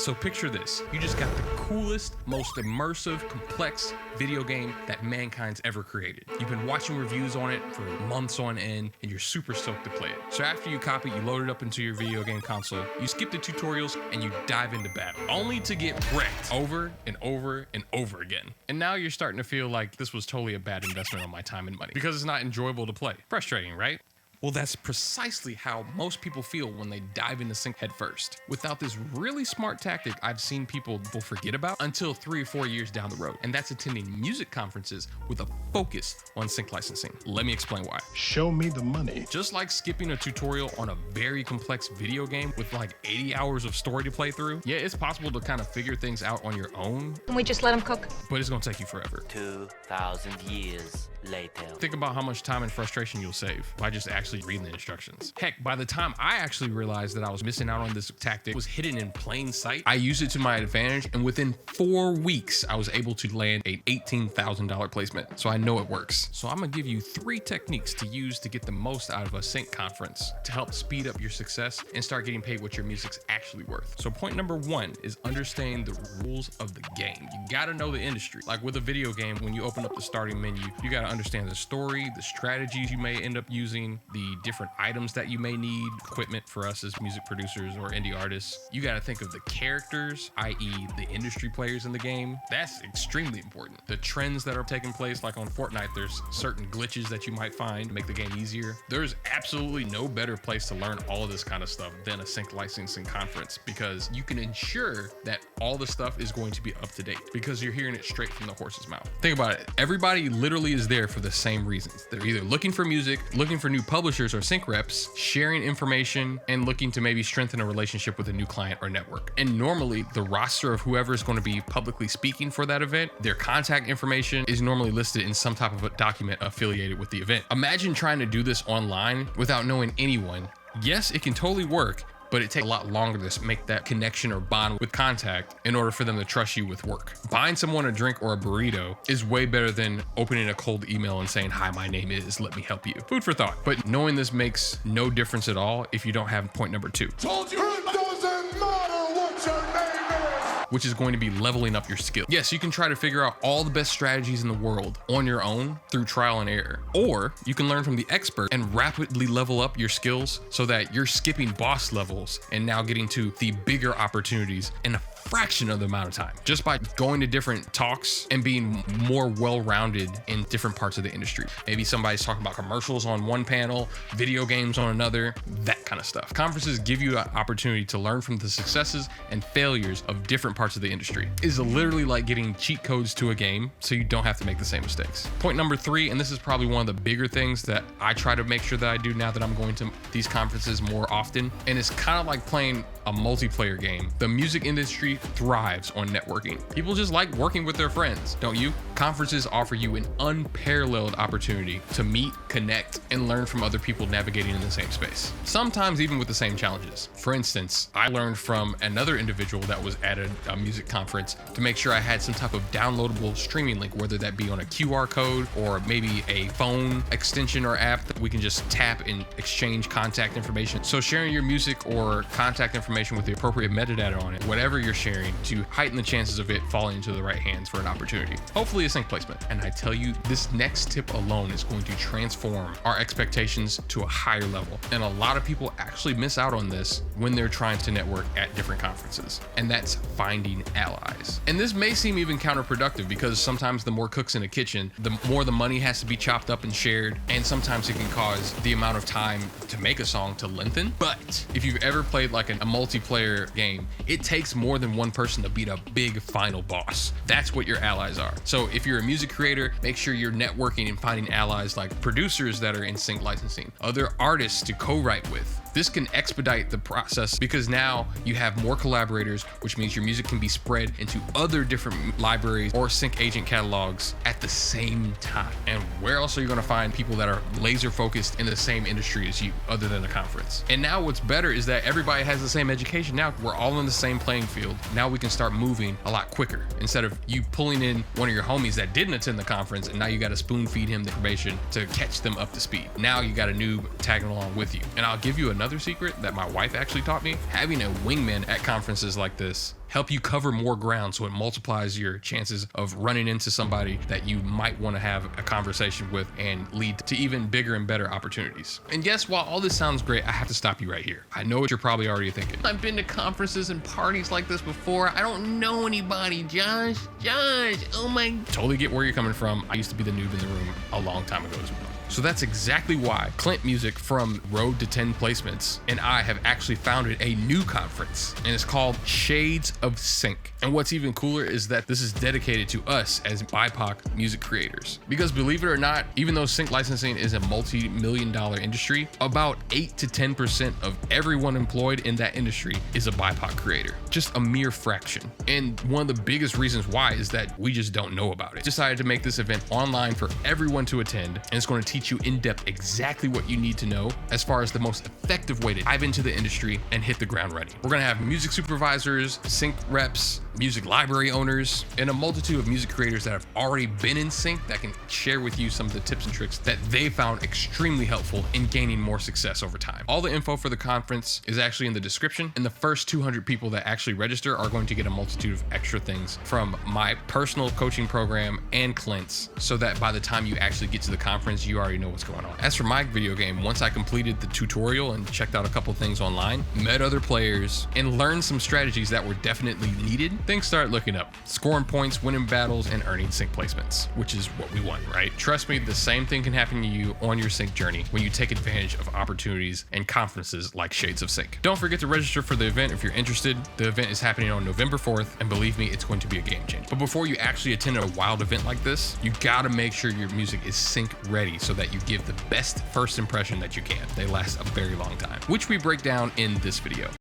So picture this, you just got the coolest, most immersive, complex video game that mankind's ever created. You've been watching reviews on it for months on end, and you're super stoked to play it. So after you copy it, you load it up into your video game console, you skip the tutorials, and you dive into battle, only to get wrecked over and over and over again. And now you're starting to feel like this was totally a bad investment on my time and money, because it's not enjoyable to play. Frustrating, right? Well, that's precisely how most people feel when they dive into sync head first. Without this really smart tactic I've seen people will forget about until 3 or 4 years down the road, and that's attending music conferences with a focus on sync licensing. Let me explain why. Show me the money. Just like skipping a tutorial on a very complex video game with like 80 hours of story to play through, yeah, it's possible to kind of figure things out on your own. Can we just let him cook? But it's gonna take you forever. 2,000 years later. Think about how much time and frustration you'll save by just actually reading the instructions. Heck, by the time I actually realized that I was missing out on this tactic was hidden in plain sight, I used it to my advantage, and within 4 weeks, I was able to land an $18,000 placement. So I know it works. So I'm gonna give you 3 techniques to use to get the most out of a sync conference to help speed up your success and start getting paid what your music's actually worth. So point number 1 is understand the rules of the game. You gotta know the industry. Like with a video game, when you open up the starting menu, you gotta understand the story, the strategies you may end up using, the different items that you may need, equipment for us as music producers or indie artists. You got to think of the characters, i.e. the industry players in the game. That's extremely important. The trends that are taking place, like on Fortnite, there's certain glitches that you might find to make the game easier. There's absolutely no better place to learn all of this kind of stuff than a sync licensing conference, because you can ensure that all the stuff is going to be up to date because you're hearing it straight from the horse's mouth. Think about it. Everybody literally is there for the same reasons. They're either looking for music, looking for new publishers or sync reps, sharing information, and looking to maybe strengthen a relationship with a new client or network. And normally the roster of whoever is going to be publicly speaking for that event, their contact information is normally listed in some type of a document affiliated with the event. Imagine trying to do this online without knowing anyone. Yes, it can totally work, but it takes a lot longer to make that connection or bond with contact in order for them to trust you with work. Buying someone a drink or a burrito is way better than opening a cold email and saying, "Hi, my name is, let me help you." Food for thought. But knowing this makes no difference at all if you don't have point number 2. Told you it doesn't matter what your name is. Which is going to be leveling up your skill. Yes, you can try to figure out all the best strategies in the world on your own through trial and error. Or you can learn from the expert and rapidly level up your skills so that you're skipping boss levels and now getting to the bigger opportunities in a fraction of the amount of time, just by going to different talks and being more well-rounded in different parts of the industry. Maybe somebody's talking about commercials on one panel, video games on another, that kind of stuff. Conferences give you an opportunity to learn from the successes and failures of different parts of the industry. It's literally like getting cheat codes to a game so you don't have to make the same mistakes. Point number 3, and this is probably one of the bigger things that I try to make sure that I do now that I'm going to these conferences more often, and it's kind of like playing a multiplayer game. The music industry thrives on networking. People just like working with their friends, don't you? Conferences offer you an unparalleled opportunity to meet, connect, and learn from other people navigating in the same space. Sometimes even with the same challenges. For instance, I learned from another individual that was at a music conference to make sure I had some type of downloadable streaming link, whether that be on a QR code or maybe a phone extension or app that we can just tap and exchange contact information. So sharing your music or contact information with the appropriate metadata on it, whatever you're sharing, to heighten the chances of it falling into the right hands for an opportunity. Hopefully a sync placement. And I tell you, this next tip alone is going to transform our expectations to a higher level. And a lot of people actually miss out on this when they're trying to network at different conferences. And that's finding allies. And this may seem even counterproductive because sometimes the more cooks in the kitchen, the more the money has to be chopped up and shared. And sometimes it can cause the amount of time to make a song to lengthen. But if you've ever played like a multiplayer game, it takes more than one person to beat a big final boss. That's what your allies are. So if you're a music creator, make sure you're networking and finding allies like producers that are in sync licensing, other artists to co-write with. This can expedite the process because now you have more collaborators, which means your music can be spread into other different libraries or sync agent catalogs at the same time. And where else are you going to find people that are laser focused in the same industry as you other than a conference? And now what's better is that everybody has the same education. Now we're all in the same playing field. Now we can start moving a lot quicker instead of you pulling in one of your homies that didn't attend the conference and now you got to spoon feed him the information to catch them up to speed. Now you got a noob tagging along with you. And I'll give you another secret that my wife actually taught me. Having a wingman at conferences like this help you cover more ground so it multiplies your chances of running into somebody that you might want to have a conversation with and lead to even bigger and better opportunities. And yes, while all this sounds great, I have to stop you right here. I know what you're probably already thinking. I've been to conferences and parties like this before. I don't know anybody, Josh, oh my. Totally get where you're coming from. I used to be the noob in the room a long time ago as well. So that's exactly why Clint Music from Road to 10 Placements and I have actually founded a new conference, and it's called Shades of Sync. And what's even cooler is that this is dedicated to us as BIPOC music creators. Because believe it or not, even though sync licensing is a multi-million-dollar industry, about 8 to 10% of everyone employed in that industry is a BIPOC creator. Just a mere fraction. And one of the biggest reasons why is that we just don't know about it. Decided to make this event online for everyone to attend, and it's going to teach you in depth exactly what you need to know as far as the most effective way to dive into the industry and hit the ground running. We're going to have music supervisors, sync reps, music library owners, and a multitude of music creators that have already been in sync that can share with you some of the tips and tricks that they found extremely helpful in gaining more success over time. All the info for the conference is actually in the description, and the first 200 people that actually register are going to get a multitude of extra things from my personal coaching program and Clint's, so that by the time you actually get to the conference, you already know what's going on. As for my video game, once I completed the tutorial and checked out a couple things online, met other players, and learned some strategies that were definitely needed, things start looking up. Scoring points, winning battles, and earning sync placements, which is what we want, right? Trust me, the same thing can happen to you on your sync journey when you take advantage of opportunities and conferences like Shades of Sync. Don't forget to register for the event if you're interested. The event is happening on November 4th, and believe me, it's going to be a game changer. But before you actually attend a wild event like this, you gotta make sure your music is sync ready so that you give the best first impression that you can. They last a very long time, which we break down in this video.